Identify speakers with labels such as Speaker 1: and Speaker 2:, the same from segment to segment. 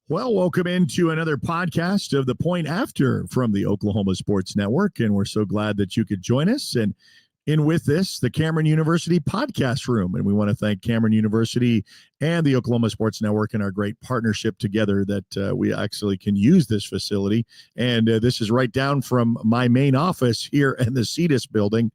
Speaker 1: Well, welcome into another podcast of The Point After from the Oklahoma Sports Network, and we're so glad that you could join us. And in with this, the Cameron University Podcast Room, and we want to thank Cameron University and the Oklahoma Sports Network and our great partnership together that we actually can use this facility. And this is right down from my main office here in the Cetus building,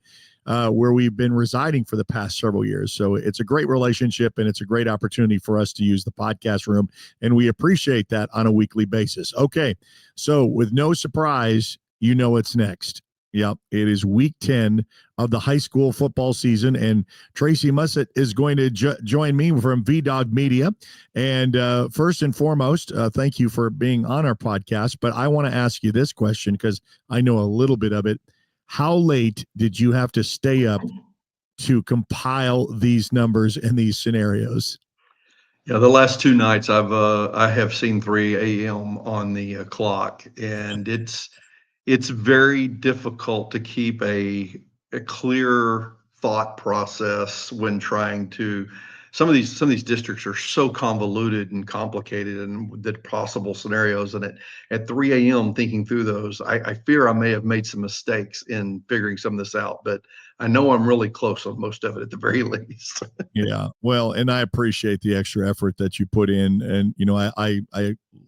Speaker 1: where we've been residing for the past several years. So it's a great relationship, and it's a great opportunity for us to use the podcast room, and we appreciate that on a weekly basis. Okay, so with no surprise, you know what's next. Yep, it is week 10 of the high school football season, and Tracy Mussett is going to join me from V-Dawg Media. And first and foremost, thank you for being on our podcast, but I want to ask you this question because I know a little bit of it. How late did you have to stay up to compile these numbers and these scenarios?
Speaker 2: Yeah, the last two nights I have seen 3 a.m. on the clock, and it's very difficult to keep a clear thought process when trying to. Some of these districts are so convoluted and complicated, and the possible scenarios. And at 3 a.m. thinking through those, I fear I may have made some mistakes in figuring some of this out. But I know I'm really close on most of it at the very least.
Speaker 1: Yeah, well, and I appreciate the extra effort that you put in, and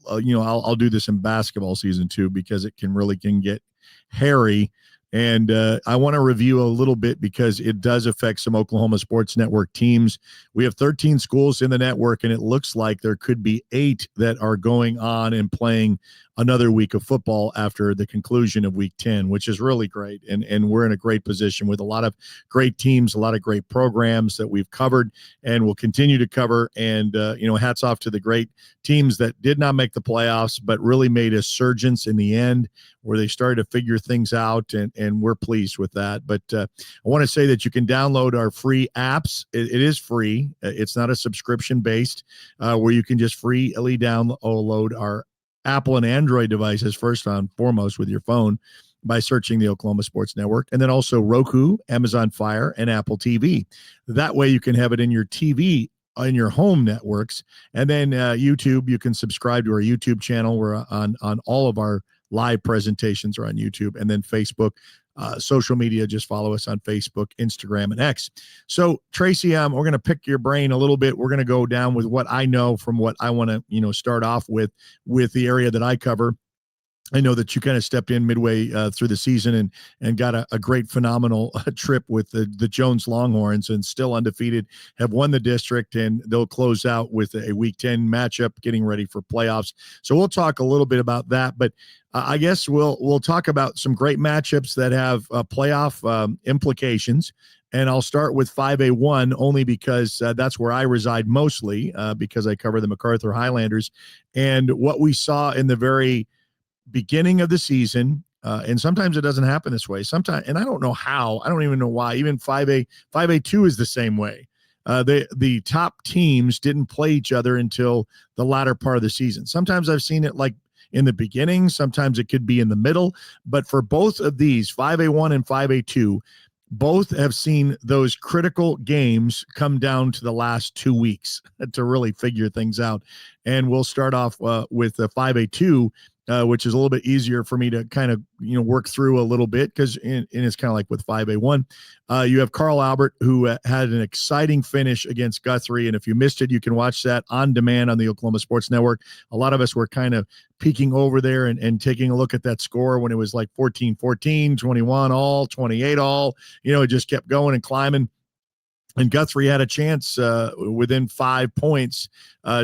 Speaker 1: I'll do this in basketball season too because it can get hairy. And I want to review a little bit because it does affect some Oklahoma Sports Network teams. We have 13 schools in the network, and it looks like there could be 8 that are going on and playing another week of football after the conclusion of week 10, which is really great. And we're in a great position with a lot of great teams, a lot of great programs that we've covered and will continue to cover. And, hats off to the great teams that did not make the playoffs, but really made a surgence in the end where they started to figure things out. And we're pleased with that. But I want to say that you can download our free apps. It is free. It's not a subscription based where you can just freely download our Apple and Android devices, first and foremost with your phone, by searching the Oklahoma Sports Network, and then also Roku, Amazon Fire, and Apple TV. That way you can have it in your TV, in your home networks. And then YouTube, you can subscribe to our YouTube channel. We're on all of our live presentations are on YouTube, and then Facebook. Social media, just follow us on Facebook, Instagram, and X. So, Tracy, we're going to pick your brain a little bit. We're going to go down with what I know from what I want to, start off with the area that I cover. I know that you kind of stepped in midway through the season and got a great, phenomenal trip with the Jones Longhorns, and still undefeated, have won the district, and they'll close out with a Week 10 matchup, getting ready for playoffs. So we'll talk a little bit about that, but I guess we'll talk about some great matchups that have playoff implications. And I'll start with 5A1 only because that's where I reside mostly because I cover the MacArthur Highlanders. And what we saw in the very beginning of the season, and sometimes it doesn't happen this way. Sometimes, and I don't know how, I don't even know why. Even 5A2 is the same way. The top teams didn't play each other until the latter part of the season. Sometimes I've seen it like in the beginning, sometimes it could be in the middle, but for both of these, 5A1 and 5A2, both have seen those critical games come down to the last 2 weeks to really figure things out. And we'll start off with the 5A2, which is a little bit easier for me to kind of, work through a little bit because it's kind of like with 5A1. You have Carl Albert, who had an exciting finish against Guthrie. And if you missed it, you can watch that on demand on the Oklahoma Sports Network. A lot of us were kind of peeking over there and taking a look at that score when it was like 14-14, 21 all, 28 all. It just kept going and climbing. And Guthrie had a chance within 5 points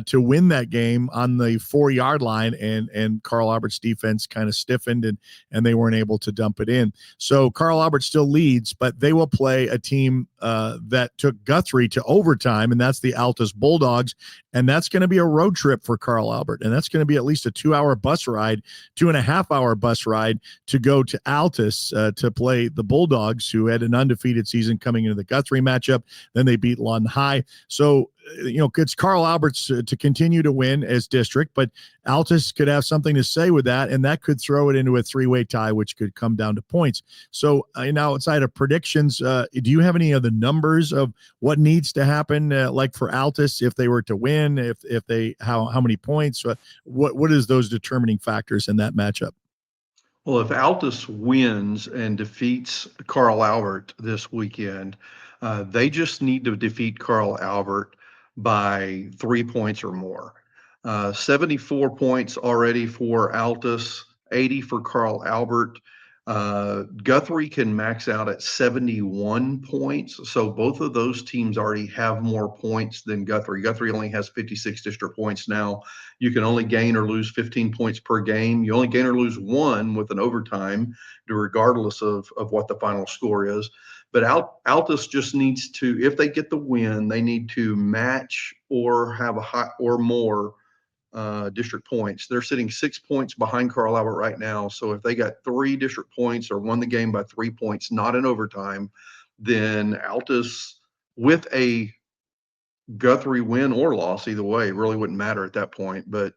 Speaker 1: to win that game on the 4-yard line, and Carl Albert's defense kind of stiffened, and they weren't able to dump it in. So Carl Albert still leads, but they will play a team that took Guthrie to overtime, and that's the Altus Bulldogs, and that's going to be a road trip for Carl Albert, and that's going to be at least a 2-hour bus ride, 2.5-hour bus ride to go to Altus to play the Bulldogs, who had an undefeated season coming into the Guthrie matchup. Then they beat Lawton High. So, it's Carl Albert's to continue to win as district, but Altus could have something to say with that, and that could throw it into a three-way tie, which could come down to points. So now outside of predictions, do you have any of the numbers of what needs to happen, like for Altus, if they were to win, if they, how many points, what is those determining factors in that matchup?
Speaker 2: Well, if Altus wins and defeats Carl Albert this weekend, they just need to defeat Carl Albert by 3 points or more. 74 points already for Altus, 80 for Carl Albert. Guthrie can max out at 71 points. So both of those teams already have more points than Guthrie. Guthrie only has 56 district points now. You can only gain or lose 15 points per game. You only gain or lose one with an overtime, regardless of what the final score is. But Altus just needs to, if they get the win, they need to match or have a high or more district points. They're sitting 6 points behind Carl Albert right now. So if they got 3 district points or won the game by 3 points, not in overtime, then Altus, with a Guthrie win or loss, either way, it really wouldn't matter at that point. But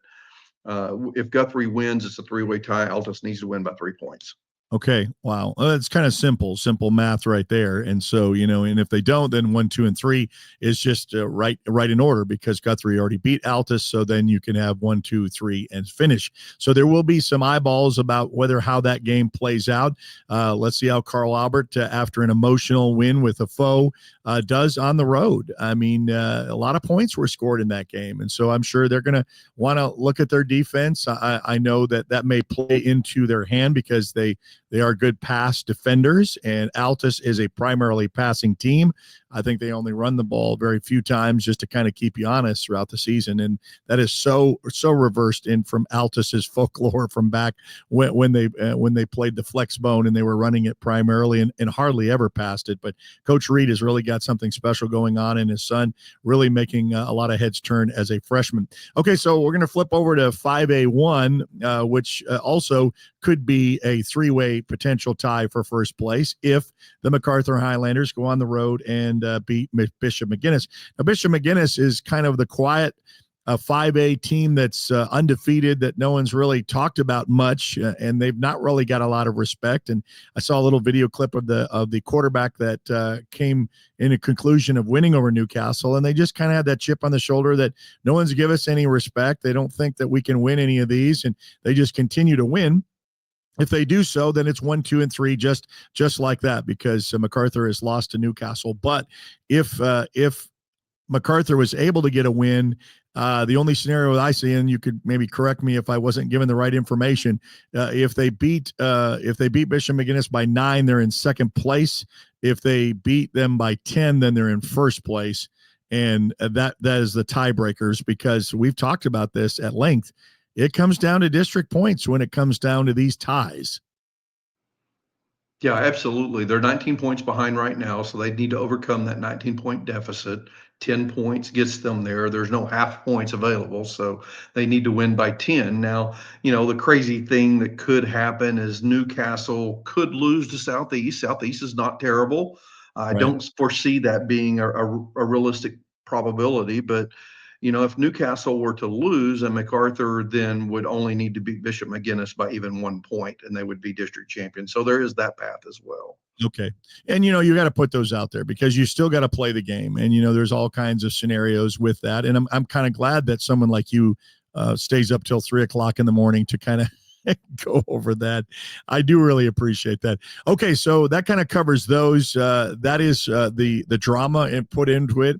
Speaker 2: if Guthrie wins, it's a three-way tie. Altus needs to win by 3 points.
Speaker 1: Okay. Wow. Well, it's kind of simple math right there. And so, and if they don't, then 1, 2, and 3 is just right in order, because Guthrie already beat Altus. So then you can have 1, 2, 3 and finish. So there will be some eyeballs about how that game plays out. Let's see how Carl Albert, after an emotional win with a foe, does on the road. I mean, a lot of points were scored in that game. And so I'm sure they're going to want to look at their defense. I know that may play into their hand, because they are good pass defenders, and Altus is a primarily passing team. I think they only run the ball very few times, just to kind of keep you honest throughout the season. And that is so reversed in from Altus's folklore from back when they played the flex bone and they were running it primarily and hardly ever passed it. But Coach Reed has really got something special going on, and his son really making a lot of heads turn as a freshman. Okay, so we're going to flip over to 5A1, which also could be a three-way potential tie for first place if the MacArthur Highlanders go on the road and beat Bishop McGuinness. Now, Bishop McGuinness is kind of the quiet 5A team that's undefeated, that no one's really talked about much, and they've not really got a lot of respect. And I saw a little video clip of the quarterback that came in a conclusion of winning over Newcastle, and they just kind of had that chip on the shoulder that no one's give us any respect. They don't think that we can win any of these, and they just continue to win. If they do so, then it's 1, 2, and 3, just like that, because MacArthur has lost to Newcastle. But if MacArthur was able to get a win, the only scenario that I see, and you could maybe correct me if I wasn't given the right information, if they beat Bishop McGuinness by 9, they're in second place. If they beat them by 10, then they're in first place. And that is the tiebreakers, because we've talked about this at length. It comes down to district points when it comes down to these ties.
Speaker 2: Yeah, absolutely. They're 19 points behind right now, so they need to overcome that 19-point deficit. 10 points gets them there. There's no half points available, so they need to win by 10. Now, the crazy thing that could happen is Newcastle could lose to Southeast. Southeast is not terrible. I don't foresee that being a realistic probability, but if Newcastle were to lose, and MacArthur then would only need to beat Bishop McGuinness by even 1 point, and they would be district champions. So there is that path as well.
Speaker 1: Okay. And, you got to put those out there, because you still got to play the game. And, there's all kinds of scenarios with that. And I'm kind of glad that someone like you stays up till 3:00 in the morning to kind of go over that. I do really appreciate that. Okay, so that kind of covers those. That is the drama and put into it.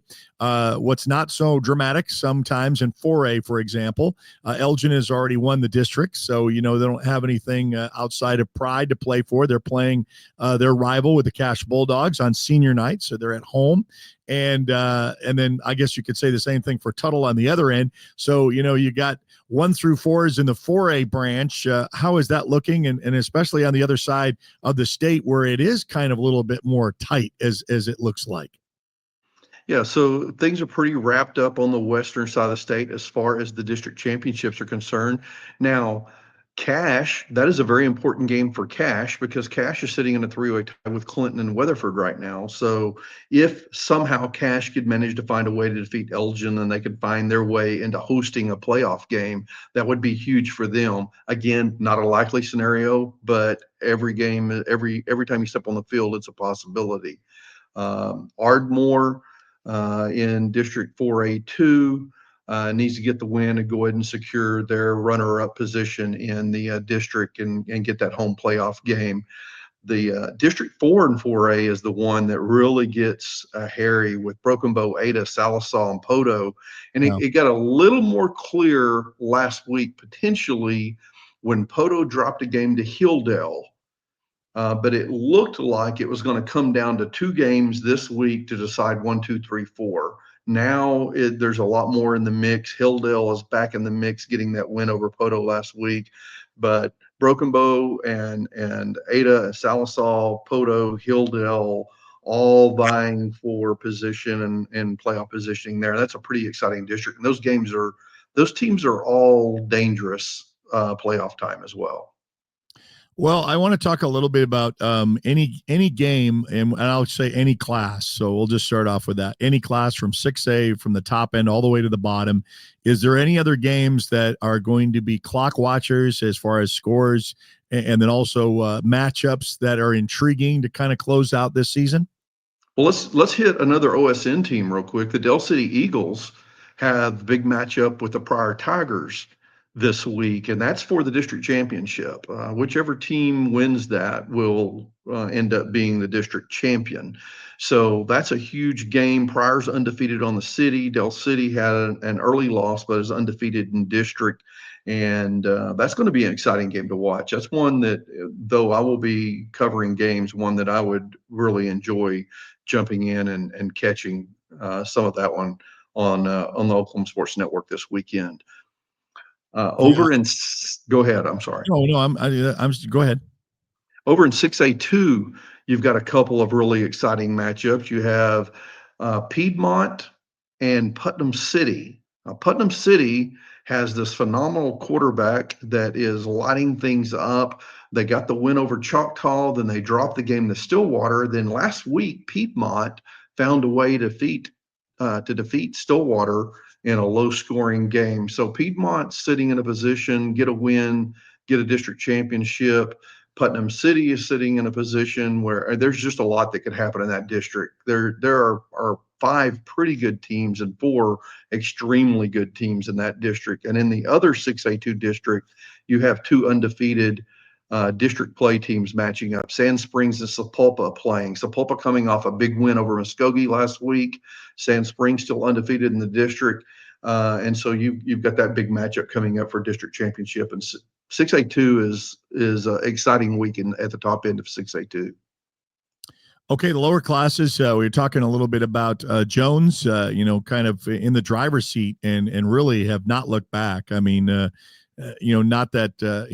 Speaker 1: What's not so dramatic sometimes in 4A, for example, Elgin has already won the district, so they don't have anything outside of pride to play for. They're playing their rival with the Cash Bulldogs on senior night, so they're at home. And then I guess you could say the same thing for Tuttle on the other end. So you got 1 through 4s in the 4A branch. How is that looking? And especially on the other side of the state, where it is kind of a little bit more tight as it looks like.
Speaker 2: Yeah, so things are pretty wrapped up on the western side of the state as far as the district championships are concerned. Now, Cash, that is a very important game for Cash because Cash is sitting in a three-way tie with Clinton and Weatherford right now. So if somehow Cash could manage to find a way to defeat Elgin and they could find their way into hosting a playoff game, that would be huge for them. Again, not a likely scenario, but every game, every time you step on the field, it's a possibility. Ardmore in District 4A2 needs to get the win and go ahead and secure their runner-up position in the district and get that home playoff game. The District 4 and 4A is the one that really gets hairy with Broken Bow, Ada, Salisaw, and Poto. And
Speaker 1: Yeah.
Speaker 2: it got a little more clear last week, potentially, when Poto dropped a game to Hilldale. But it looked like it was going to come down to 2 games this week to decide 1, 2, 3, 4. Now there's a lot more in the mix. Hilldale is back in the mix, getting that win over Poto last week. But Broken Bow and Ada, Salisaw, Poto, Hilldale, all vying for position and playoff positioning there. That's a pretty exciting district. And those teams are all dangerous playoff time as well.
Speaker 1: Well, I want to talk a little bit about any game, and I'll say any class. So we'll just start off with that. Any class from 6A, from the top end all the way to the bottom. Is there any other games that are going to be clock watchers as far as scores, and then also matchups that are intriguing to kind of close out this season?
Speaker 2: Well, let's hit another OSN team real quick. The Del City Eagles have the big matchup with the Pryor Tigers this week, and that's for the district championship. Whichever team wins that will end up being the district champion. So that's a huge game. Pryor's undefeated on the city. Del City had an early loss, but is undefeated in district. And that's going to be an exciting game to watch. That's one that, though I will be covering games, one that I would really enjoy jumping in and catching some of that one on the Oklahoma Sports Network this weekend.
Speaker 1: Yeah.
Speaker 2: Go ahead. I'm sorry.
Speaker 1: No, I'm go ahead.
Speaker 2: Over in 6A2, you've got a couple of really exciting matchups. You have Piedmont and Putnam City. Putnam City has this phenomenal quarterback that is lighting things up. They got the win over Choctaw, then they dropped the game to Stillwater. Then last week, Piedmont found a way to defeat Stillwater in a low-scoring game. So Piedmont's sitting in a position, get a win, get a district championship. Putnam City is sitting in a position where there's just a lot that could happen in that district. There are 5 pretty good teams and 4 extremely good teams in that district. And in the other 6A2 district, you have 2 undefeated district play teams matching up. Sand Springs and Sapulpa playing. Sapulpa coming off a big win over Muskogee last week. Sand Springs still undefeated in the district. And so you've got that big matchup coming up for district championship. And 6A2 is an exciting weekend at the top end of 6A2.
Speaker 1: Okay, the lower classes, we were talking a little bit about Jones, kind of in the driver's seat and really have not looked back. I mean, not that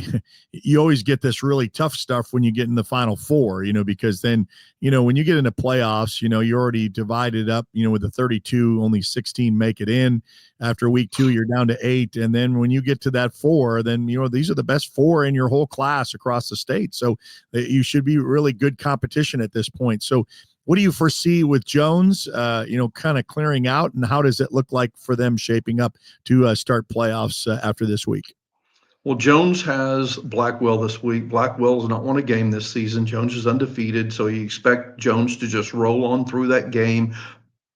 Speaker 1: you always get this really tough stuff when you get in the Final Four, because then, when you get into playoffs, you're already divided up, with the 32, only 16 make it in. After week 2, you're down to 8. And then when you get to that 4, then, these are the best 4 in your whole class across the state. So you should be really good competition at this point. So what do you foresee with Jones, kind of clearing out, and how does it look like for them shaping up to start playoffs after this week?
Speaker 2: Well, Jones has Blackwell this week. Blackwell has not won a game this season. Jones is undefeated, so you expect Jones to just roll on through that game.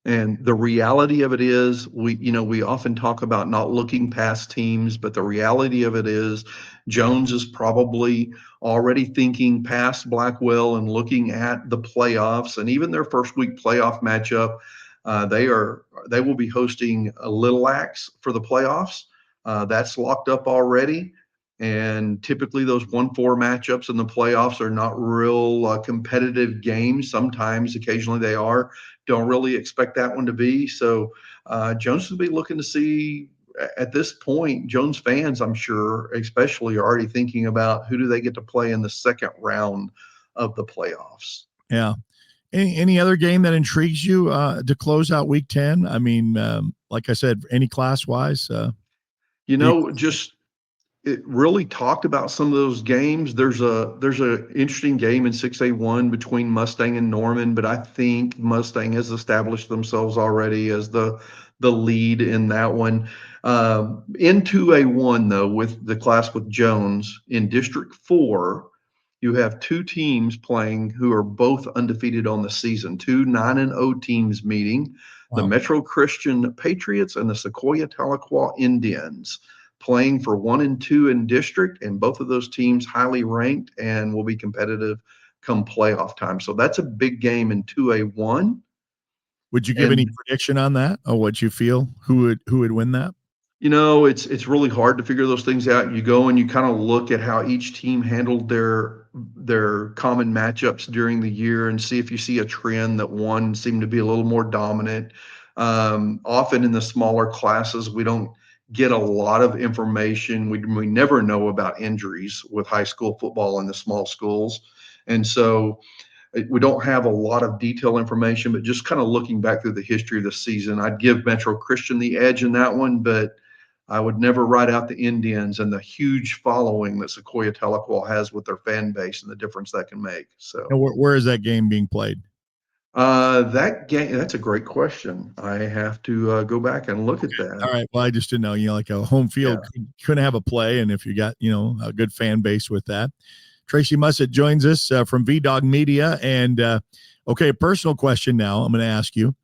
Speaker 2: And the reality of it is, we often talk about not looking past teams, but the reality of it is Jones is probably already thinking past Blackwell and looking at the playoffs, and even their first week playoff matchup. They will be hosting Little Axe for the playoffs. That's locked up already. And typically those 1-4 matchups in the playoffs are not real competitive games. Sometimes, occasionally they are. Don't really expect that one to be. So Jones will be looking to see at this point, Jones fans, I'm sure, especially, are already thinking about who do they get to play in the second round of the playoffs.
Speaker 1: Yeah. Any other game that intrigues you to close out week 10? I mean, like I said, any class wise?
Speaker 2: it really talked about some of those games. There's a interesting game in 6A1 between Mustang and Norman, but I think Mustang has established themselves already as the lead in that one. In 2A1 though, with the class with Jones in District 4, you have two teams playing who are both undefeated on the season, two 9-0 teams meeting, the
Speaker 1: Wow.
Speaker 2: Metro Christian Patriots and the Sequoia Tahlequah Indians, playing for 1 and 2 in district, and both of those teams highly ranked and will be competitive come playoff time. So that's a big game in 2A1.
Speaker 1: Would you give any
Speaker 2: And
Speaker 1: prediction on that, or what you feel who would win that?
Speaker 2: it's really hard to figure those things out. You go and you kind of look at how each team handled their common matchups during the year and see if you see a trend that one seemed to be a little more dominant. Often in the smaller classes, we don't get a lot of information. We never know about injuries with high school football in the small schools. And so we don't have a lot of detailed information, but just kind of looking back through the history of the season, I'd give Metro Christian the edge in that one, but I would never write out the Indians and the huge following that Sequoia Tahlequah has with their fan base and the difference that can make. So
Speaker 1: And where is that game being played?
Speaker 2: that game, that's a great question. I have to go back and look at
Speaker 1: All
Speaker 2: that.
Speaker 1: right. Well, I just didn't know, like a home
Speaker 2: Yeah.
Speaker 1: field couldn't have a play. And if you got, a good fan base with that. Tracy Mussett joins us from V-Dawg Media. And, okay, a personal question now I'm going to ask you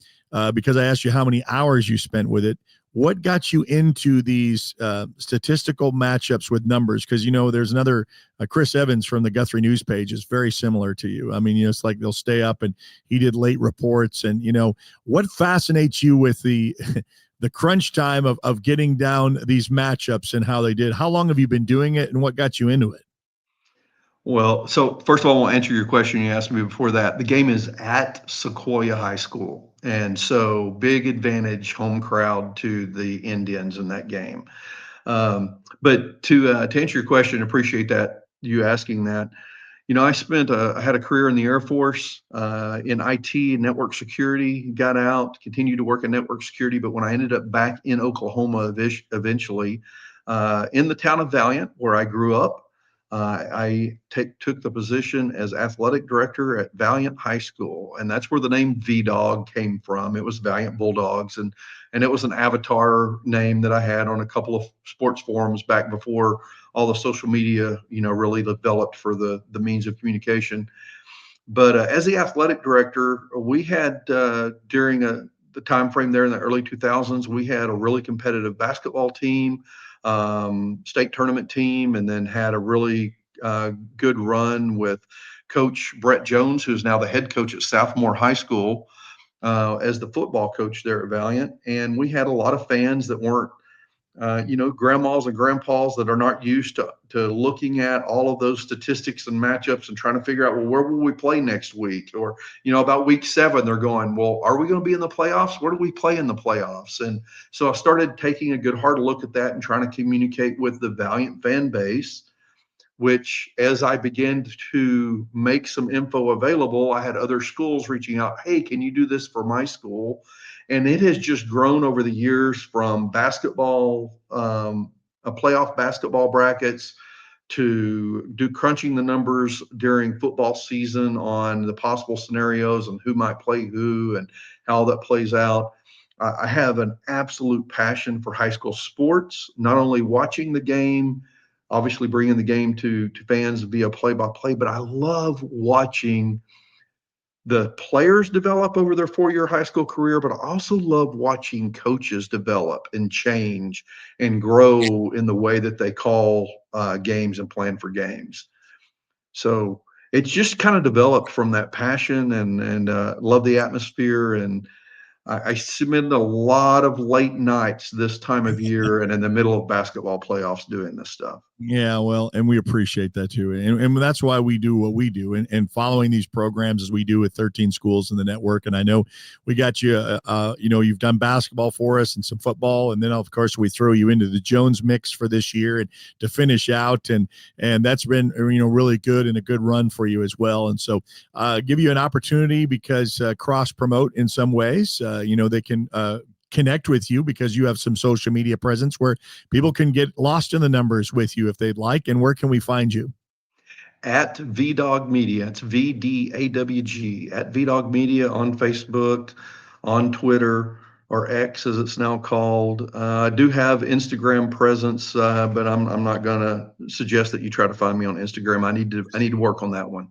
Speaker 1: because I asked you how many hours you spent with it. What got you into these statistical matchups with numbers? Because, there's another Chris Evans from the Guthrie News page is very similar to you. I mean, it's like they'll stay up and he did late reports. And, what fascinates you with the the crunch time of getting down these matchups and how they did? How long have you been doing it and what got you into it?
Speaker 2: Well, so first of all, I will answer your question you asked me before that. The game is at Sequoia High School. And so big advantage home crowd to the Indians in that game. But to answer your question, appreciate that you asking that. I had a career in the Air Force in IT and network security, got out, continued to work in network security. But when I ended up back in Oklahoma eventually, in the town of Valiant, where I grew up, I took the position as athletic director at Valiant High School. And that's where the name V-Dawg came from. It was Valiant Bulldogs. And it was an avatar name that I had on a couple of sports forums back before all the social media, really developed for the means of communication. But as the athletic director, we had during the time frame there in the early 2000s, we had a really competitive basketball team, state tournament team, and then had a really good run with Coach Brett Jones, who's now the head coach at Sophomore High School, as the football coach there at Valiant. And we had a lot of fans that weren't grandmas and grandpas that are not used to looking at all of those statistics and matchups and trying to figure out, well, where will we play next week? Or, about week 7, they're going, well, are we going to be in the playoffs? Where do we play in the playoffs? And so I started taking a good hard look at that and trying to communicate with the Valiant fan base, which as I began to make some info available, I had other schools reaching out, hey, can you do this for my school? And it has just grown over the years from basketball, playoff basketball brackets, to do crunching the numbers during football season on the possible scenarios and who might play who and how that plays out. I have an absolute passion for high school sports, not only watching the game, obviously bringing the game to fans via play-by-play, but I love watching the players develop over their 4-year high school career, but I also love watching coaches develop and change and grow in the way that they call games and plan for games. So it's just kind of developed from that passion and love the atmosphere. And I spend a lot of late nights this time of year and in the middle of basketball playoffs doing this stuff.
Speaker 1: Yeah, well, and we appreciate that too. And that's why we do what we do and following these programs as we do with 13 schools in the network. And I know we got you, you've done basketball for us and some football. And then, of course, we throw you into the Jones mix for this year and to finish out. And that's been, really good and a good run for you as well. And so give you an opportunity because cross promote in some ways, they can connect with you because you have some social media presence where people can get lost in the numbers with you if they'd like. And where can we find you?
Speaker 2: At V-Dawg Media. It's VDAWG, at V-Dawg Media on Facebook, on Twitter, or X as it's now called. I do have Instagram presence, but I'm not going to suggest that you try to find me on Instagram. I need to work on that one.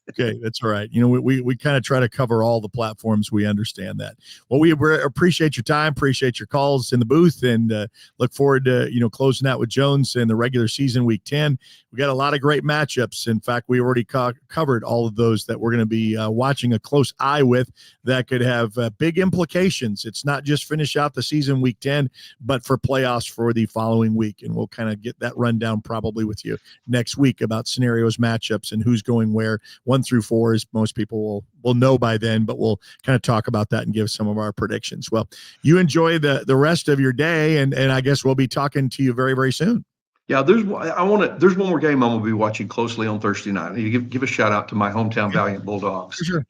Speaker 1: Okay, that's all right. We kind of try to cover all the platforms. We understand that. Well, we appreciate your time, appreciate your calls in the booth, and look forward to closing out with Jones in the regular season, week 10. We got a lot of great matchups. In fact, we already covered all of those that we're going to be watching a close eye with that could have big implications. It's not just finish out the season week 10, but for playoffs for the following week. And we'll kind of get that rundown probably with you next week about scenarios, matchups, and who's going where. 1 through 4, as most people will know by then, but we'll kind of talk about that and give some of our predictions. Well, you enjoy the rest of your day, and I guess we'll be talking to you very, very soon.
Speaker 2: Yeah, there's one more game I'm going to be watching closely on Thursday night. You give a shout out to my hometown Valiant Bulldogs.
Speaker 1: For sure.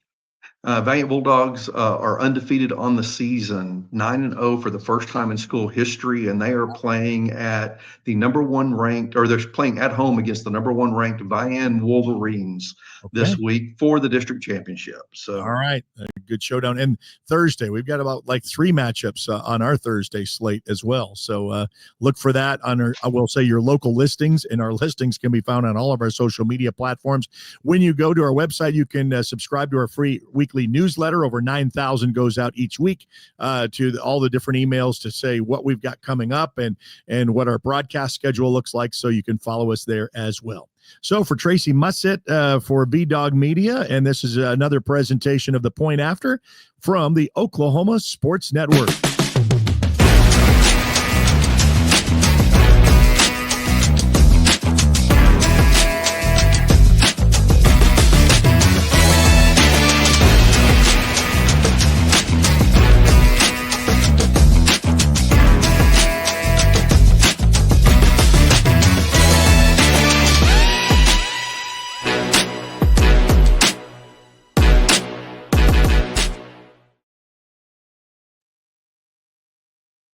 Speaker 2: Valiant Bulldogs are undefeated on the season, 9-0 for the first time in school history, and they are playing at the number 1 ranked, or they're playing at home against the number 1 ranked Vian Wolverines this week for the district championship. So,
Speaker 1: all right, a good showdown. And Thursday, we've got about 3 matchups on our Thursday slate as well. So look for that on I will say your local listings, and our listings can be found on all of our social media platforms. When you go to our website, you can subscribe to our free weekly newsletter. Over 9,000 goes out each week to all the different emails to say what we've got coming up and what our broadcast schedule looks like, so you can follow us there as well. So for Tracy Mussett for V-Dawg Media, and this is another presentation of The Point After from the Oklahoma Sports Network.